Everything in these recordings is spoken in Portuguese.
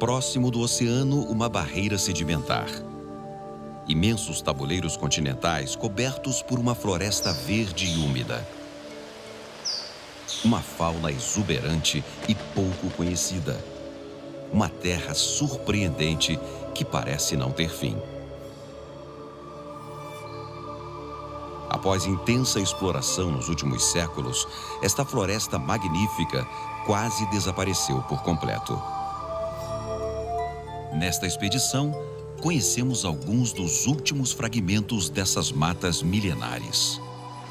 Próximo do oceano, uma barreira sedimentar. Imensos tabuleiros continentais cobertos por uma floresta verde e úmida. Uma fauna exuberante e pouco conhecida. Uma terra surpreendente que parece não ter fim. Após intensa exploração nos últimos séculos, esta floresta magnífica quase desapareceu por completo. Nesta expedição, conhecemos alguns dos últimos fragmentos dessas matas milenares.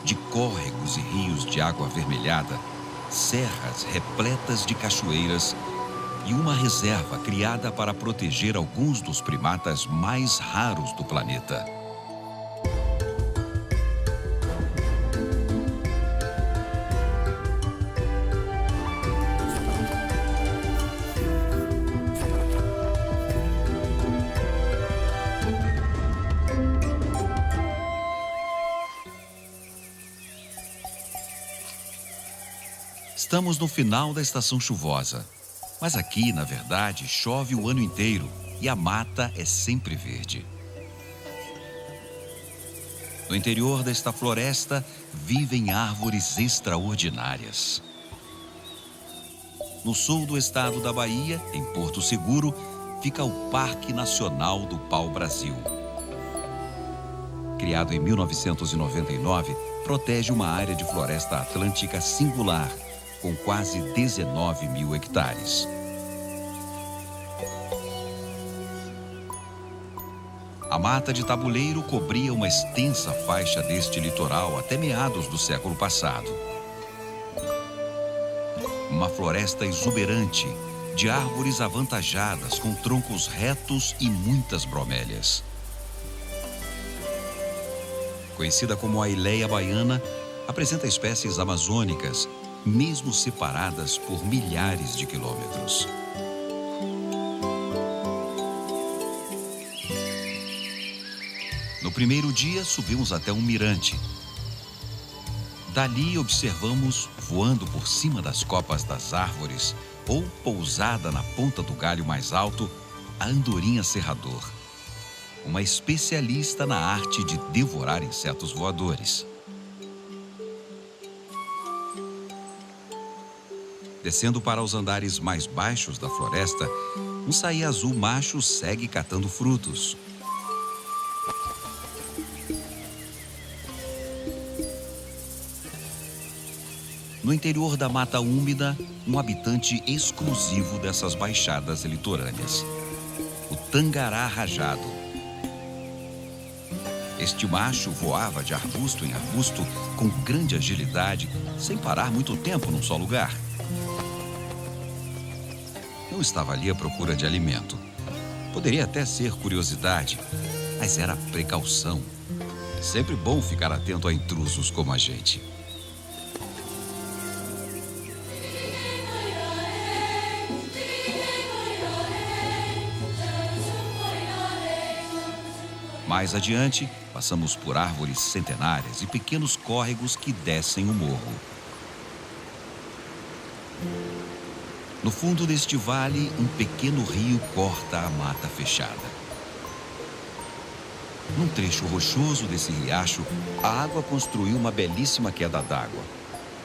De córregos e rios de água avermelhada, serras repletas de cachoeiras e uma reserva criada para proteger alguns dos primatas mais raros do planeta. Estamos no final da estação chuvosa, mas aqui, na verdade, chove o ano inteiro e a mata é sempre verde. No interior desta floresta vivem árvores extraordinárias. No sul do estado da Bahia, em Porto Seguro, fica o Parque Nacional do Pau-Brasil. Criado em 1999, protege uma área de floresta atlântica singular, com quase 19 mil hectares. A mata de tabuleiro cobria uma extensa faixa deste litoral até meados do século passado. Uma floresta exuberante, de árvores avantajadas, com troncos retos e muitas bromélias. Conhecida como a Ileia baiana, apresenta espécies amazônicas, mesmo separadas por milhares de quilômetros. No primeiro dia, subimos até um mirante. Dali, observamos, voando por cima das copas das árvores ou pousada na ponta do galho mais alto, a andorinha serrador, uma especialista na arte de devorar insetos voadores. Descendo para os andares mais baixos da floresta, um saí-azul macho segue catando frutos. No interior da mata úmida, um habitante exclusivo dessas baixadas litorâneas, o tangará rajado. Este macho voava de arbusto em arbusto com grande agilidade, sem parar muito tempo num só lugar. Não estava ali à procura de alimento. Poderia até ser curiosidade, mas era precaução. É sempre bom ficar atento a intrusos como a gente. Mais adiante, passamos por árvores centenárias e pequenos córregos que descem o morro. No fundo deste vale, um pequeno rio corta a mata fechada. Num trecho rochoso desse riacho, a água construiu uma belíssima queda d'água,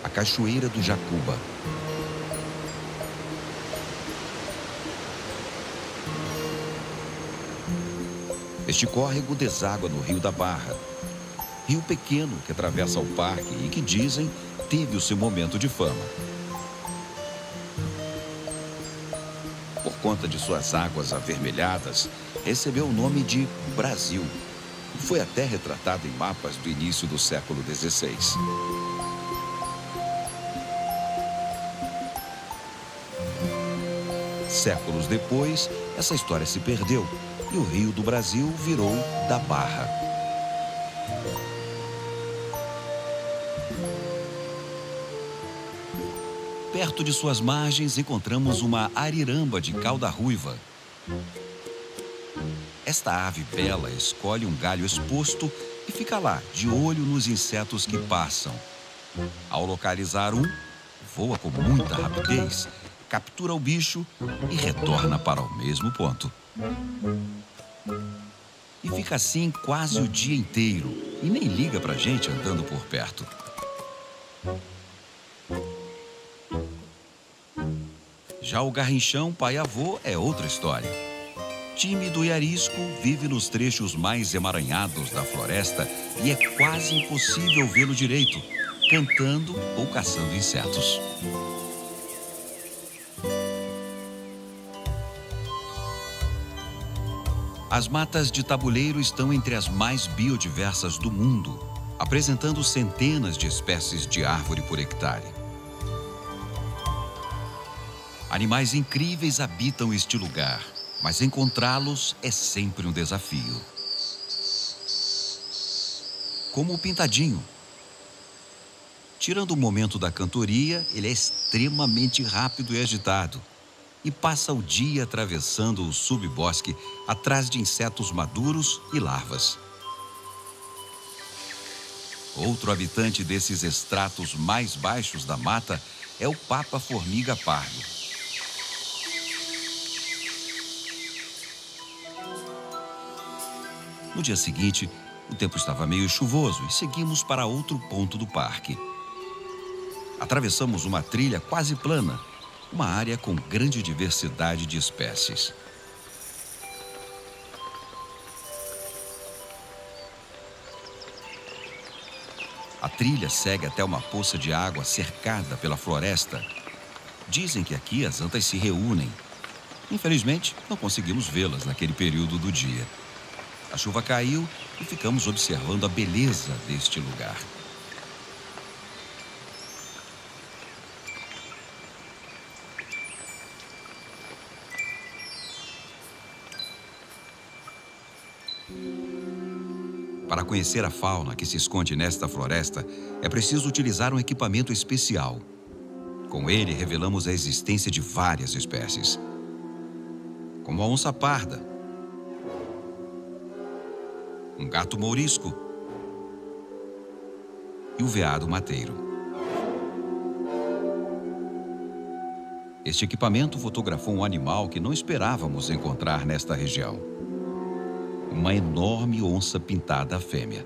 a Cachoeira do Jacuba. Este córrego deságua no Rio da Barra, rio pequeno que atravessa o parque e que, dizem, teve o seu momento de fama. Por conta de suas águas avermelhadas, recebeu o nome de Brasil e foi até retratado em mapas do início do século XVI. Séculos depois, essa história se perdeu e o Rio do Brasil virou da Barra. Perto de suas margens, encontramos uma ariramba de cauda ruiva. Esta ave bela escolhe um galho exposto e fica lá, de olho nos insetos que passam. Ao localizar um, voa com muita rapidez captura o bicho e retorna para o mesmo ponto. E fica assim quase o dia inteiro e nem liga pra gente andando por perto. Já o garrinchão pai-avô é outra história. Tímido e arisco, vive nos trechos mais emaranhados da floresta e é quase impossível vê-lo direito, cantando ou caçando insetos. As matas de tabuleiro estão entre as mais biodiversas do mundo, apresentando centenas de espécies de árvore por hectare. Animais incríveis habitam este lugar, mas encontrá-los é sempre um desafio. Como o pintadinho. Tirando o momento da cantoria, ele é extremamente rápido e agitado e passa o dia atravessando o subbosque atrás de insetos maduros e larvas. Outro habitante desses estratos mais baixos da mata é o papa-formiga pardo. No dia seguinte, o tempo estava meio chuvoso e seguimos para outro ponto do parque. Atravessamos uma trilha quase plana, uma área com grande diversidade de espécies. A trilha segue até uma poça de água cercada pela floresta. Dizem que aqui as antas se reúnem. Infelizmente, não conseguimos vê-las naquele período do dia. A chuva caiu e ficamos observando a beleza deste lugar. Para conhecer a fauna que se esconde nesta floresta, é preciso utilizar um equipamento especial. Com ele, revelamos a existência de várias espécies, como a onça parda, um gato mourisco e o veado mateiro. Este equipamento fotografou um animal que não esperávamos encontrar nesta região. Uma enorme onça pintada fêmea.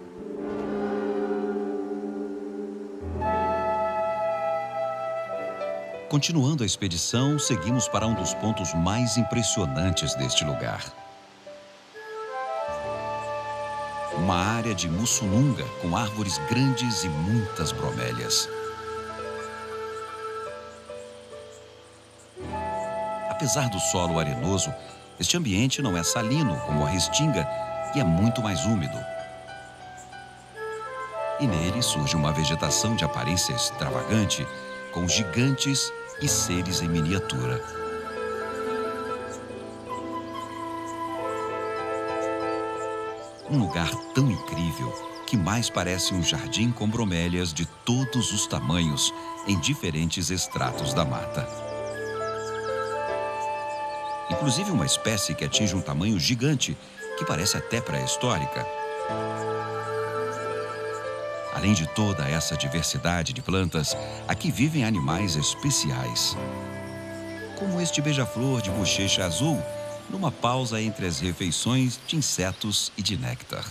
Continuando a expedição, seguimos para um dos pontos mais impressionantes deste lugar. Uma área de mussununga com árvores grandes e muitas bromélias. Apesar do solo arenoso, este ambiente não é salino como a restinga e é muito mais úmido. E nele surge uma vegetação de aparência extravagante, com gigantes e seres em miniatura. Um lugar tão incrível que mais parece um jardim com bromélias de todos os tamanhos em diferentes estratos da mata. Inclusive uma espécie que atinge um tamanho gigante, que parece até pré-histórica. Além de toda essa diversidade de plantas, aqui vivem animais especiais, como este beija-flor de bochecha azul, numa pausa entre as refeições de insetos e de néctar.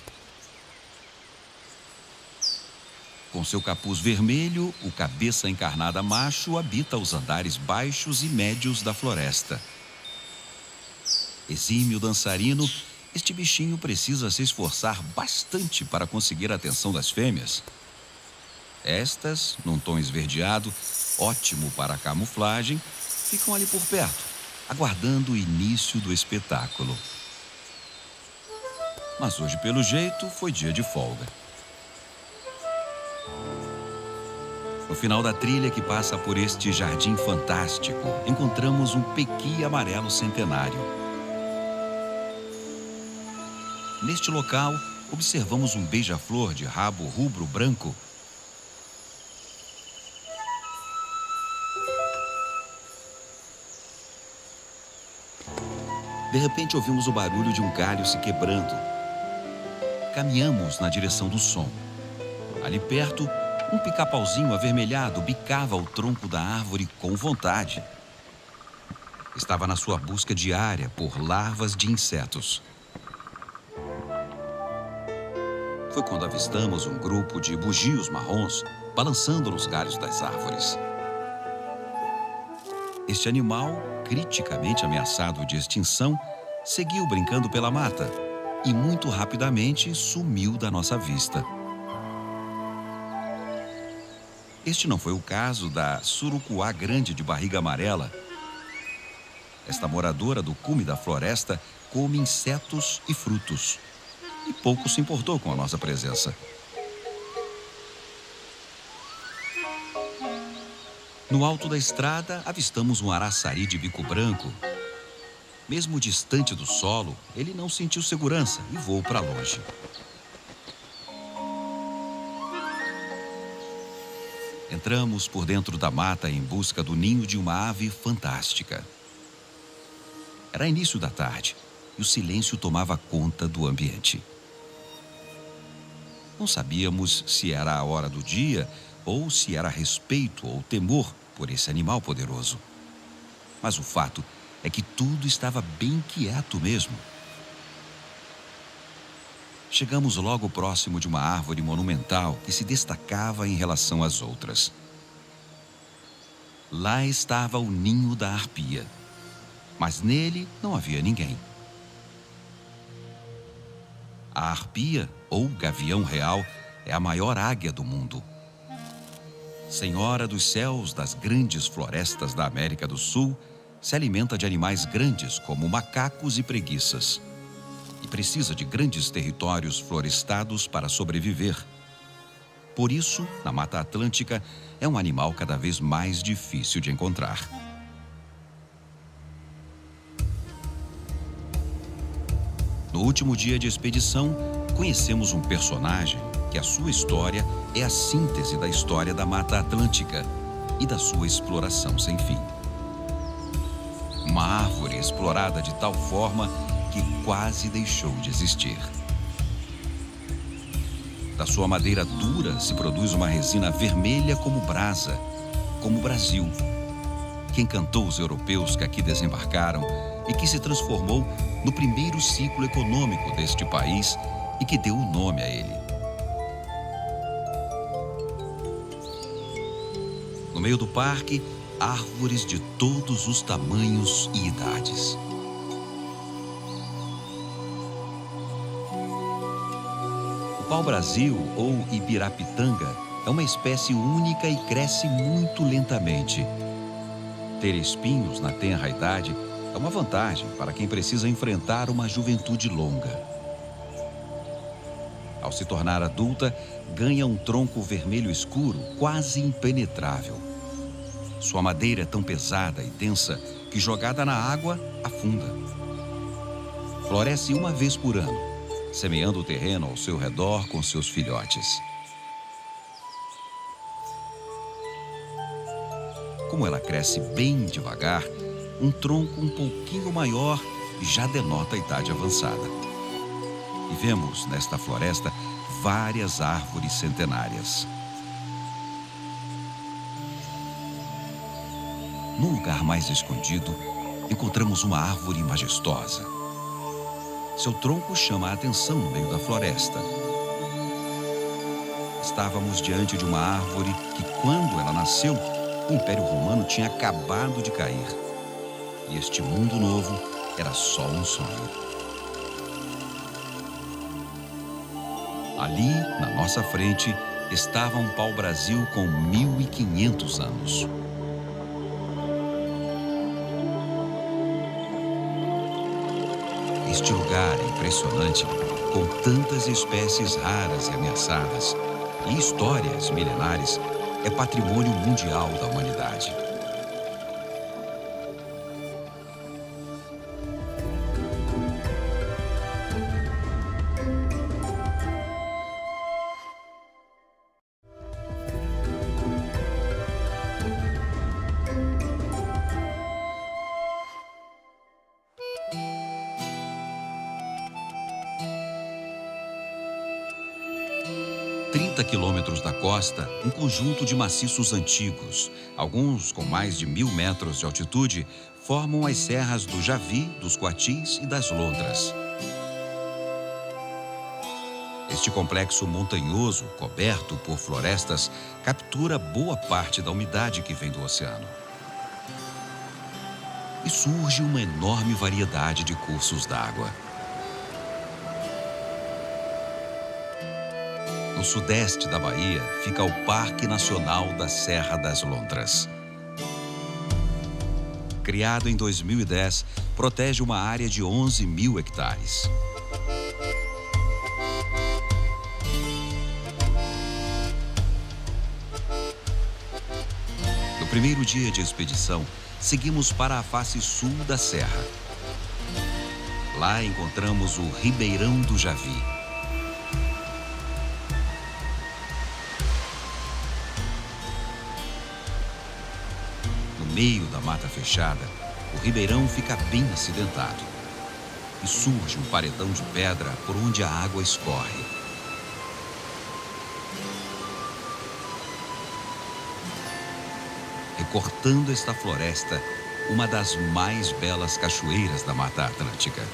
Com seu capuz vermelho, o cabeça encarnada macho habita os andares baixos e médios da floresta. Exímio dançarino, este bichinho precisa se esforçar bastante para conseguir a atenção das fêmeas. Estas, num tom esverdeado, ótimo para a camuflagem, ficam ali por perto, aguardando o início do espetáculo. Mas hoje, pelo jeito, foi dia de folga. No final da trilha que passa por este jardim fantástico, encontramos um pequi amarelo centenário. Neste local, observamos um beija-flor de rabo rubro-branco. De repente, ouvimos o barulho de um galho se quebrando. Caminhamos na direção do som. Ali perto, um pica-pauzinho avermelhado bicava o tronco da árvore com vontade. estava na sua busca diária por larvas de insetos. Foi quando avistamos um grupo de bugios marrons balançando nos galhos das árvores. Este animal, criticamente ameaçado de extinção, seguiu brincando pela mata e muito rapidamente sumiu da nossa vista. Este não foi o caso da surucuá grande de barriga amarela. Esta moradora do cume da floresta come insetos e frutos e pouco se importou com a nossa presença. No alto da estrada, avistamos um araçari de bico branco. Mesmo distante do solo, ele não sentiu segurança e voou para longe. Entramos por dentro da mata em busca do ninho de uma ave fantástica. Era início da tarde e o silêncio tomava conta do ambiente. Não sabíamos se era a hora do dia ou se era respeito ou temor por esse animal poderoso. Mas o fato é que tudo estava bem quieto mesmo. Chegamos logo próximo de uma árvore monumental que se destacava em relação às outras. Lá estava o ninho da arpia, mas nele não havia ninguém. A arpia, ou gavião real, é a maior águia do mundo. Senhora dos céus das grandes florestas da América do Sul, se alimenta de animais grandes como macacos e preguiças. E precisa de grandes territórios florestados para sobreviver. Por isso, na Mata Atlântica, é um animal cada vez mais difícil de encontrar. No último dia de expedição, conhecemos um personagem que a sua história é a síntese da história da Mata Atlântica e da sua exploração sem fim. Uma árvore explorada de tal forma que quase deixou de existir. Da sua madeira dura se produz uma resina vermelha como brasa, como o Brasil, que encantou os europeus que aqui desembarcaram e que se transformou no primeiro ciclo econômico deste país e que deu o nome a ele. No meio do parque, árvores de todos os tamanhos e idades. O pau-brasil, ou ibirapitanga, é uma espécie única e cresce muito lentamente. Ter espinhos na tenra idade é uma vantagem para quem precisa enfrentar uma juventude longa. Ao se tornar adulta, ganha um tronco vermelho escuro, quase impenetrável. Sua madeira é tão pesada e densa que, jogada na água, afunda. Floresce uma vez por ano, semeando o terreno ao seu redor com seus filhotes. Como ela cresce bem devagar, um tronco um pouquinho maior já denota a idade avançada. E vemos nesta floresta várias árvores centenárias. Num lugar mais escondido, encontramos uma árvore majestosa. Seu tronco chama a atenção no meio da floresta. Estávamos diante de uma árvore que, quando ela nasceu, o Império Romano tinha acabado de cair. E este mundo novo era só um sonho. Ali, na nossa frente, estava um pau-brasil com 1500 anos. Este lugar é impressionante, com tantas espécies raras e ameaçadas e histórias milenares, é patrimônio mundial da humanidade. Quilômetros da costa, um conjunto de maciços antigos, alguns com mais de 1000 metros de altitude, formam as serras do Javi, dos Coatis e das Lontras. Este complexo montanhoso, coberto por florestas, captura boa parte da umidade que vem do oceano. E surge uma enorme variedade de cursos d'água. No sudeste da Bahia fica o Parque Nacional da Serra das Lontras. Criado em 2010, protege uma área de 11.000 hectares. No primeiro dia de expedição, seguimos para a face sul da serra. Lá encontramos o Ribeirão do Javi. No meio da mata fechada, o ribeirão fica bem acidentado e surge um paredão de pedra por onde a água escorre. Recortando esta floresta, uma das mais belas cachoeiras da Mata Atlântica.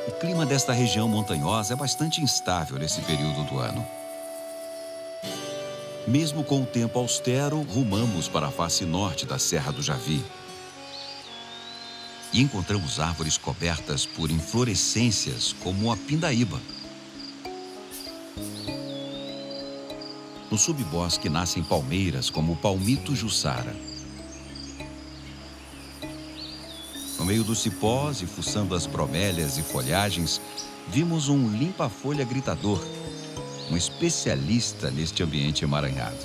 O clima desta região montanhosa é bastante instável nesse período do ano. Mesmo com o tempo austero, rumamos para a face norte da Serra do Javi. E encontramos árvores cobertas por inflorescências como a pindaíba. No subbosque nascem palmeiras como o palmito jussara. No meio dos cipós e fuçando as bromélias e folhagens, vimos um limpa-folha gritador, um especialista neste ambiente emaranhado.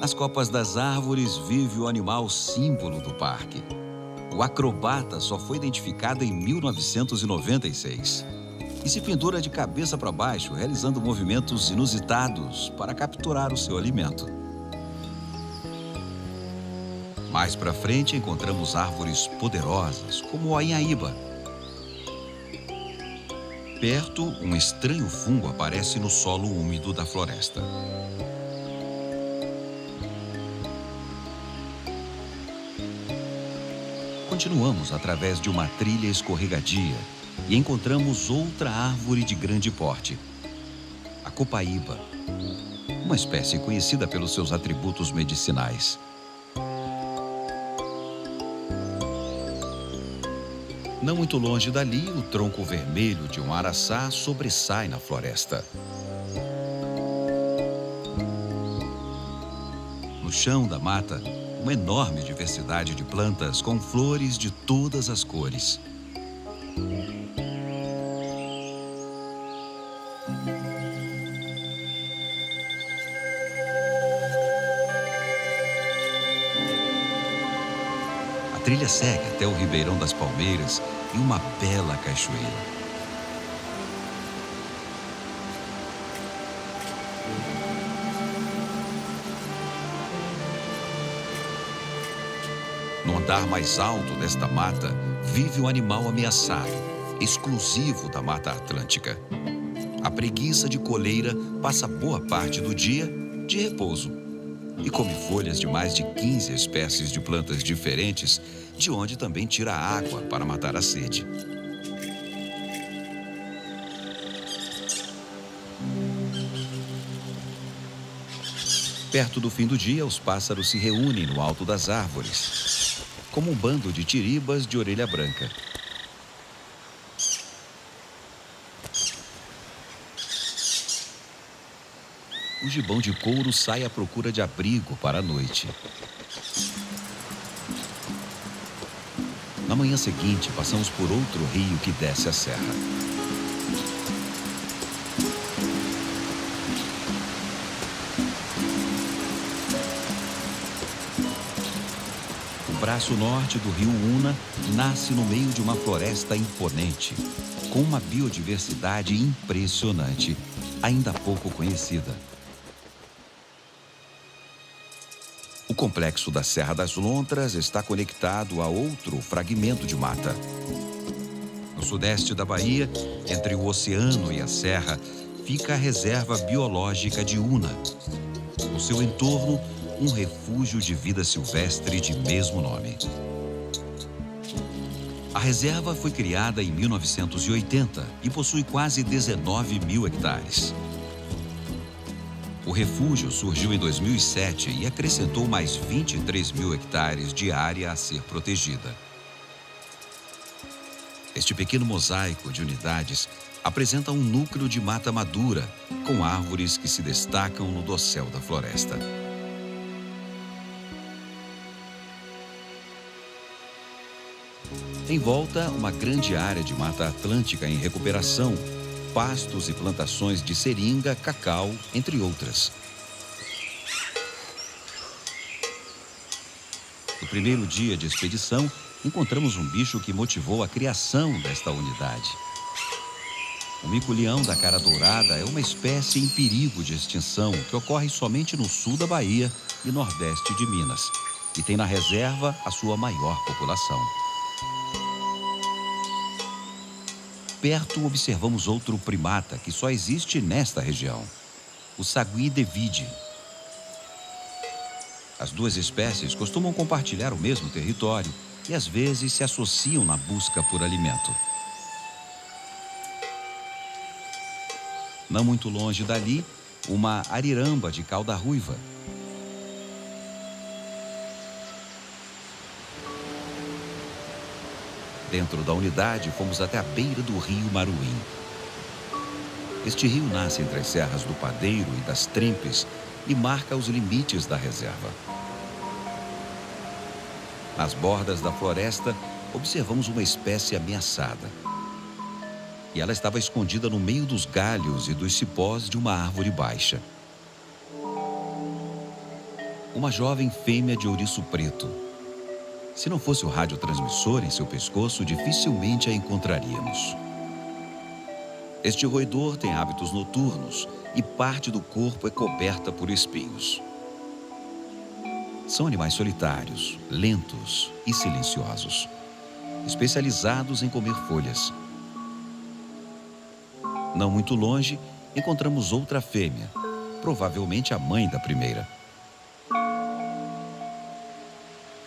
Nas copas das árvores vive o animal símbolo do parque. O acrobata só foi identificado em 1996 e se pendura de cabeça para baixo, realizando movimentos inusitados para capturar o seu alimento. Mais para frente encontramos árvores poderosas, como o anhaíba. Perto, um estranho fungo aparece no solo úmido da floresta. Continuamos através de uma trilha escorregadia e encontramos outra árvore de grande porte, a copaíba, uma espécie conhecida pelos seus atributos medicinais. Não muito longe dali, o tronco vermelho de um araçá sobressai na floresta. No chão da mata, uma enorme diversidade de plantas com flores de todas as cores. A trilha segue até o Ribeirão das Palmeiras e uma bela cachoeira. No andar mais alto desta mata, vive um animal ameaçado, exclusivo da Mata Atlântica. A preguiça de coleira passa boa parte do dia de repouso e come folhas de mais de 15 espécies de plantas diferentes, de onde também tira água para matar a sede. Perto do fim do dia, os pássaros se reúnem no alto das árvores, como um bando de tiribas de orelha branca. O gibão de couro sai à procura de abrigo para a noite. Na manhã seguinte, passamos por outro rio que desce a serra. O braço norte do rio Una nasce no meio de uma floresta imponente, com uma biodiversidade impressionante, ainda pouco conhecida. O complexo da Serra das Lontras está conectado a outro fragmento de mata. No sudeste da Bahia, entre o oceano e a serra, fica a Reserva Biológica de Una. No seu entorno, um refúgio de vida silvestre de mesmo nome. A reserva foi criada em 1980 e possui quase 19 mil hectares. O refúgio surgiu em 2007 e acrescentou mais 23 mil hectares de área a ser protegida. Este pequeno mosaico de unidades apresenta um núcleo de mata madura, com árvores que se destacam no dossel da floresta. Em volta, uma grande área de mata atlântica em recuperação, pastos e plantações de seringa, cacau, entre outras. No primeiro dia de expedição, encontramos um bicho que motivou a criação desta unidade. O mico-leão da cara dourada é uma espécie em perigo de extinção que ocorre somente no sul da Bahia e nordeste de Minas, e tem na reserva a sua maior população. Perto, observamos outro primata que só existe nesta região, o sagui de vide. As duas espécies costumam compartilhar o mesmo território e às vezes se associam na busca por alimento. Não muito longe dali, uma ariramba de cauda ruiva. Dentro da unidade, fomos até a beira do rio Maruim. Este rio nasce entre as serras do Padeiro e das Trempes e marca os limites da reserva. Nas bordas da floresta, observamos uma espécie ameaçada. E ela estava escondida no meio dos galhos e dos cipós de uma árvore baixa. Uma jovem fêmea de ouriço preto. Se não fosse o radiotransmissor em seu pescoço, dificilmente a encontraríamos. Este roedor tem hábitos noturnos e parte do corpo é coberta por espinhos. São animais solitários, lentos e silenciosos, especializados em comer folhas. Não muito longe, encontramos outra fêmea, provavelmente a mãe da primeira.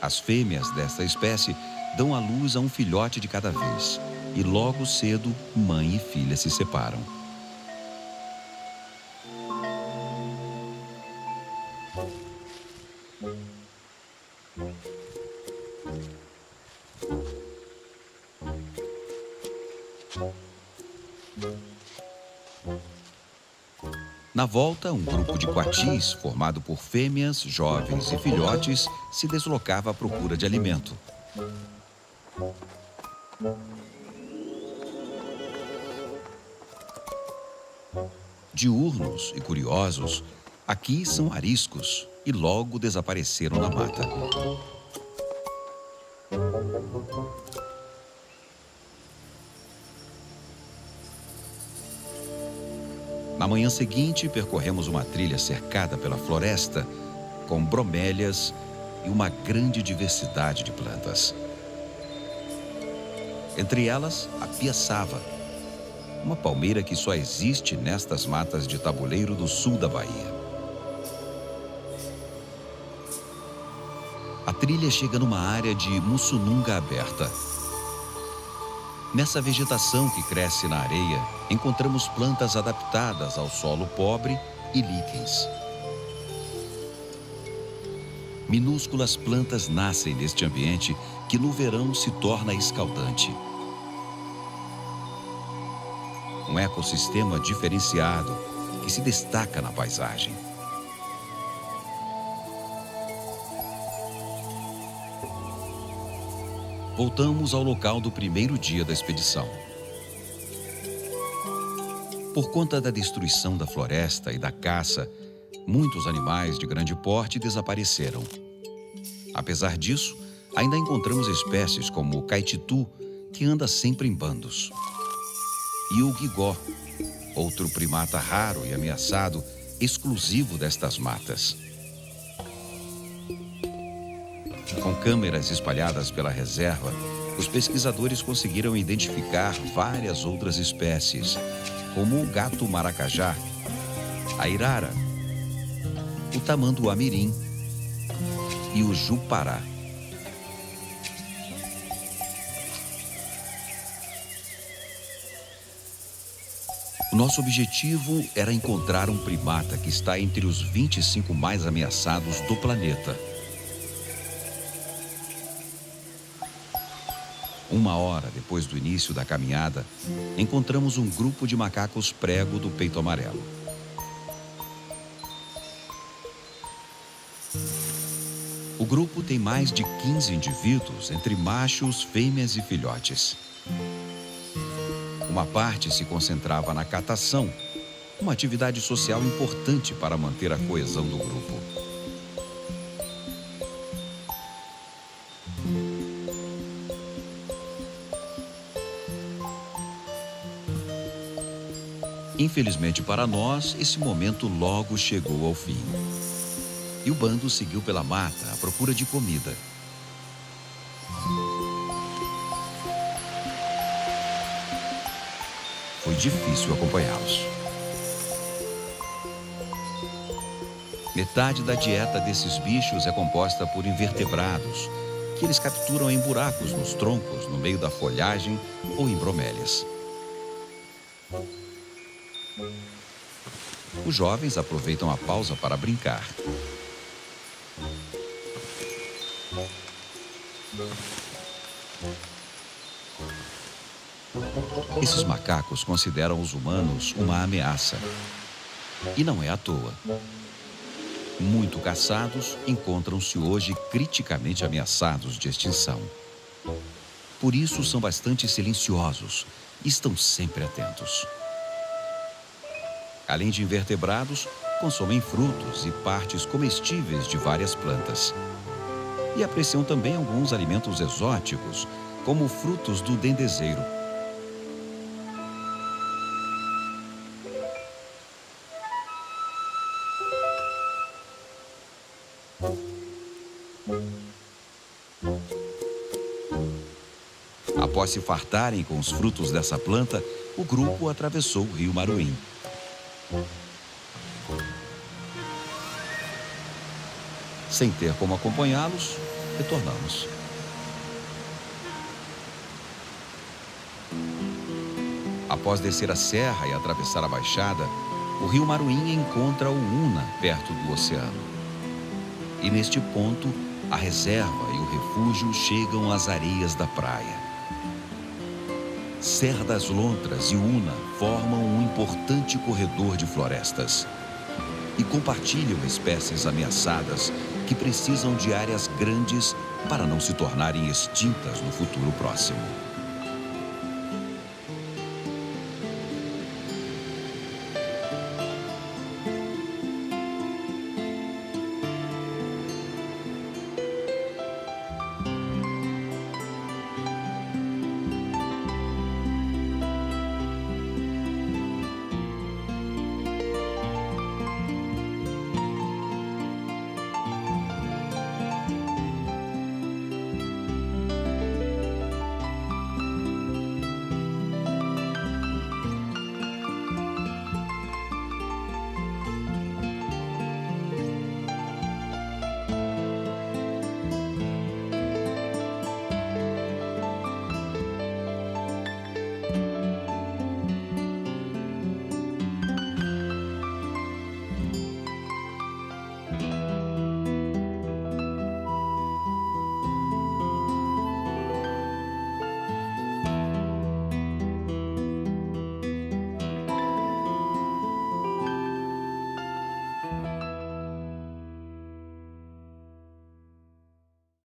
As fêmeas desta espécie dão à luz a um filhote de cada vez, e logo cedo, mãe e filha se separam. Na volta, um grupo de coatis, formado por fêmeas, jovens e filhotes, se deslocava à procura de alimento. Diurnos e curiosos, aqui são ariscos e logo desapareceram na mata. Na manhã seguinte, percorremos uma trilha cercada pela floresta, com bromélias e uma grande diversidade de plantas. Entre elas, a piaçava, uma palmeira que só existe nestas matas de tabuleiro do sul da Bahia. A trilha chega numa área de mussununga aberta. Nessa vegetação que cresce na areia, encontramos plantas adaptadas ao solo pobre e líquens. Minúsculas plantas nascem neste ambiente que no verão se torna escaldante. Um ecossistema diferenciado que se destaca na paisagem. Voltamos ao local do primeiro dia da expedição. Por conta da destruição da floresta e da caça, muitos animais de grande porte desapareceram. Apesar disso, ainda encontramos espécies como o caititu, que anda sempre em bandos, e o guigó, outro primata raro e ameaçado, exclusivo destas matas. Com câmeras espalhadas pela reserva, os pesquisadores conseguiram identificar várias outras espécies, como o gato-maracajá, a irara, o tamanduá-mirim e o jupará. O nosso objetivo era encontrar um primata que está entre os 25 mais ameaçados do planeta. Uma hora depois do início da caminhada, encontramos um grupo de macacos prego do peito amarelo. O grupo tem mais de 15 indivíduos, entre machos, fêmeas e filhotes. Uma parte se concentrava na catação, uma atividade social importante para manter a coesão do grupo. Infelizmente para nós, esse momento logo chegou ao fim. E o bando seguiu pela mata à procura de comida. Foi difícil acompanhá-los. Metade da dieta desses bichos é composta por invertebrados, que eles capturam em buracos nos troncos, no meio da folhagem ou em bromélias. Os jovens aproveitam a pausa para brincar. Esses macacos consideram os humanos uma ameaça. E não é à toa. Muito caçados, encontram-se hoje criticamente ameaçados de extinção. Por isso são bastante silenciosos e estão sempre atentos. Além de invertebrados, consomem frutos e partes comestíveis de várias plantas. E apreciam também alguns alimentos exóticos, como frutos do dendezeiro. Após se fartarem com os frutos dessa planta, o grupo atravessou o rio Maruim. Sem ter como acompanhá-los, retornamos. Após descer a serra e atravessar a baixada, o rio Maruim encontra o Una perto do oceano. E neste ponto, a reserva e o refúgio chegam às areias da praia. Serra das Lontras e Una formam um importante corredor de florestas e compartilham espécies ameaçadas que precisam de áreas grandes para não se tornarem extintas no futuro próximo.